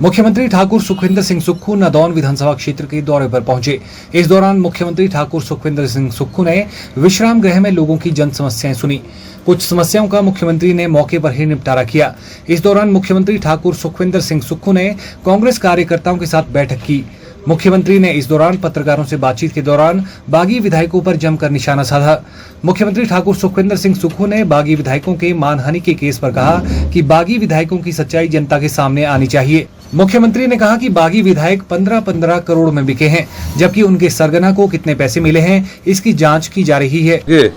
मुख्यमंत्री ठाकुर सुखविंदर सिंह सुक्खू नादौन विधानसभा क्षेत्र के दौरे पर पहुंचे। इस दौरान मुख्यमंत्री ठाकुर सुखविंदर सिंह सुक्खू ने विश्राम गृह में लोगों की जन समस्याएं सुनी। कुछ समस्याओं का मुख्यमंत्री ने मौके पर ही निपटारा किया। इस दौरान मुख्यमंत्री ठाकुर सुखविंदर सिंह सुक्खू ने कांग्रेस कार्यकर्ताओं के साथ बैठक की। मुख्यमंत्री ने इस दौरान पत्रकारों से बातचीत के दौरान बागी विधायकों पर जमकर निशाना साधा। मुख्यमंत्री ठाकुर सुखविंदर सिंह सुक्खू ने बागी विधायकों के मानहानि के केस पर कहा कि बागी विधायकों की सच्चाई जनता के सामने आनी चाहिए। मुख्यमंत्री ने कहा कि बागी विधायक 15-15 करोड़ में बिके हैं, जबकि उनके सरगना को कितने पैसे मिले हैं इसकी जांच की जा रही है।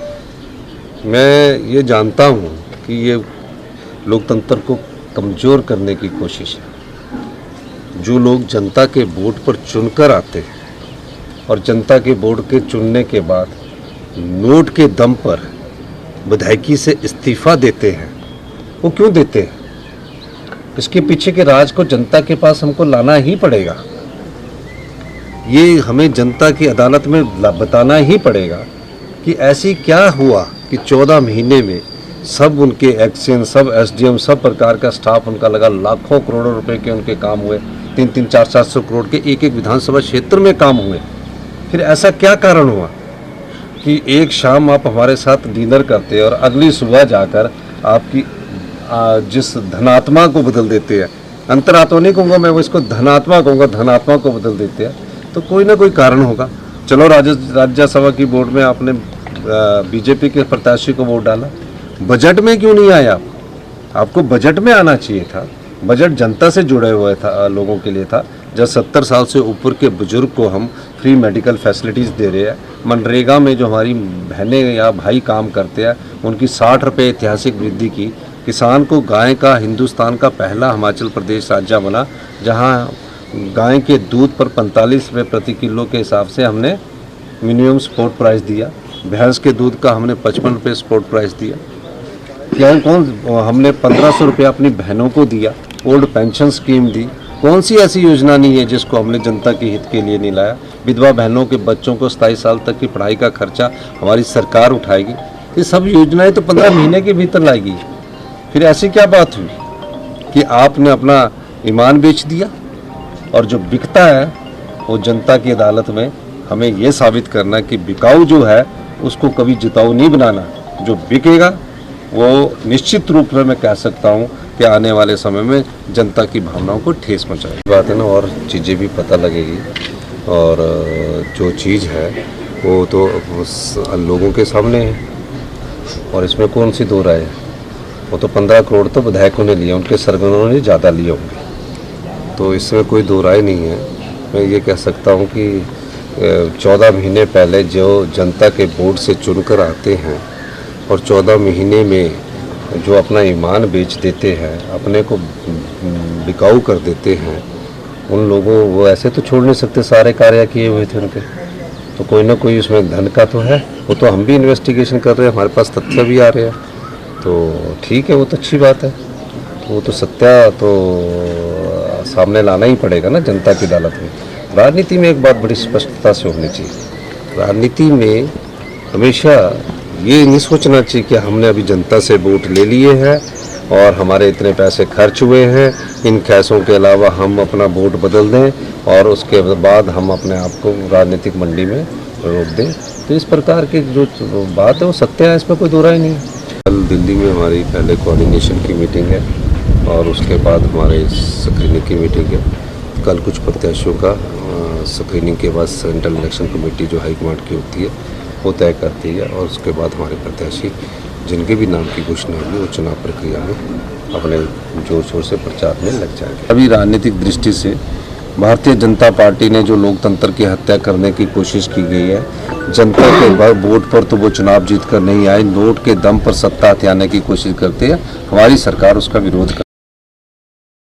मैं ये जानता हूँ कि ये लोकतंत्र को कमजोर करने की कोशिश है। जो लोग जनता के वोट पर चुनकर आते हैं और जनता के वोट के चुनने के बाद नोट के दम पर विधायकी से इस्तीफा देते हैं, वो क्यों देते हैं? इसके पीछे के राज को जनता के पास हमको लाना ही पड़ेगा। ये हमें जनता की अदालत में बताना ही पड़ेगा कि ऐसी क्या हुआ कि 14 महीने में सब उनके एक्शन, सब एसडीएम, सब प्रकार का स्टाफ उनका लगा, लाखों करोड़ों रुपए के उनके काम हुए, 300, 400 करोड़ के एक विधानसभा क्षेत्र में काम हुए। फिर ऐसा क्या कारण हुआ कि एक शाम आप हमारे साथ डिनर करते और अगली सुबह जाकर आपकी जिस धनात्मा को बदल देते हैं, अंतरात्मा नहीं कहूँगा मैं, वो इसको धनात्मा कहूँगा, धनात्मा को बदल देते हैं, तो कोई ना कोई कारण होगा। चलो राज्यसभा की वोट में आपने बीजेपी के प्रत्याशी को वोट डाला, बजट में क्यों नहीं आया? आपको बजट में आना चाहिए था। बजट जनता से जुड़े हुए था, लोगों के लिए था। जब 70 साल से ऊपर के बुजुर्ग को हम फ्री मेडिकल फैसिलिटीज़ दे रहे हैं, मनरेगा में जो हमारी बहनें या भाई काम करते हैं उनकी 60 रुपये ऐतिहासिक वृद्धि की, किसान को गाय का हिंदुस्तान का पहला हिमाचल प्रदेश राज्य बना, जहाँ गाय के दूध पर 45 रुपये प्रति किलो के हिसाब से हमने मिनिमम सपोर्ट प्राइस दिया, भैंस के दूध का हमने 55 रुपये सपोर्ट प्राइस दिया। हमने 1500 रुपये अपनी बहनों को दिया, ओल्ड पेंशन स्कीम दी। कौन सी ऐसी योजना नहीं है जिसको हमने जनता के हित के लिए नहीं लाया? विधवा बहनों के बच्चों को 27 साल तक की पढ़ाई का खर्चा हमारी सरकार उठाएगी। ये सब योजनाएं तो 15 महीने के भीतर लाएगी। फिर ऐसी क्या बात हुई कि आपने अपना ईमान बेच दिया? और जो बिकता है वो जनता की अदालत में हमें ये साबित करना कि बिकाऊ जो है उसको कभी जिताऊ नहीं बनाना। जो बिकेगा वो निश्चित रूप से मैं कह सकता हूँ कि आने वाले समय में जनता की भावनाओं को ठेस पहुँचाएगी। बात है ना, और चीज़ें भी पता लगेगी। और जो चीज़ है वो तो लोगों के सामने है और इसमें कौन सी दो राय है? वो तो 15 करोड़ तो विधायकों ने लिए, उनके सरगनों ने ज़्यादा लिए होंगे, तो इसमें कोई दो राय नहीं है। मैं ये कह सकता हूँ कि 14 महीने पहले जो जनता के वोट से चुनकर आते हैं और 14 महीने में जो अपना ईमान बेच देते हैं, अपने को बिकाऊ कर देते हैं, उन लोगों वो ऐसे तो छोड़ नहीं सकते। सारे कार्य किए हुए थे उनके, तो कोई ना कोई उसमें धन का तो है। वो तो हम भी इन्वेस्टिगेशन कर रहे हैं, हमारे पास तथ्य भी आ रहे हैं, तो ठीक है, वो तो अच्छी बात है। तो वो तो सत्य तो सामने लाना ही पड़ेगा ना जनता की अदालत में। राजनीति में एक बात बड़ी स्पष्टता से होनी चाहिए। राजनीति में हमेशा ये नहीं सोचना चाहिए कि हमने अभी जनता से वोट ले लिए हैं और हमारे इतने पैसे खर्च हुए हैं, इन पैसों के अलावा हम अपना वोट बदल दें और उसके बाद हम अपने आप को राजनीतिक मंडी में रोक दें। तो इस प्रकार की जो बात है वो सत्य है, इसमें कोई दो राय नहीं है। कल दिल्ली में हमारी पहले कोऑर्डिनेशन की मीटिंग है और उसके बाद हमारे स्क्रीनिंग की मीटिंग है। कल कुछ प्रत्याशियों का स्क्रीनिंग के बाद सेंट्रल इलेक्शन कमेटी जो हाईकमांड की होती है वो तय करती है और उसके बाद हमारे प्रत्याशी जिनके भी नाम की घोषणा होगी वो चुनाव प्रक्रिया में अपने जोर शोर से प्रचार में लग जाएंगे। अभी राजनीतिक दृष्टि से भारतीय जनता पार्टी ने जो लोकतंत्र की हत्या करने की कोशिश की गई है, जनता के वोट पर तो वो चुनाव जीत कर नहीं आए, नोट के दम पर सत्ता हथियाने की कोशिश करते हैं। हमारी सरकार उसका विरोध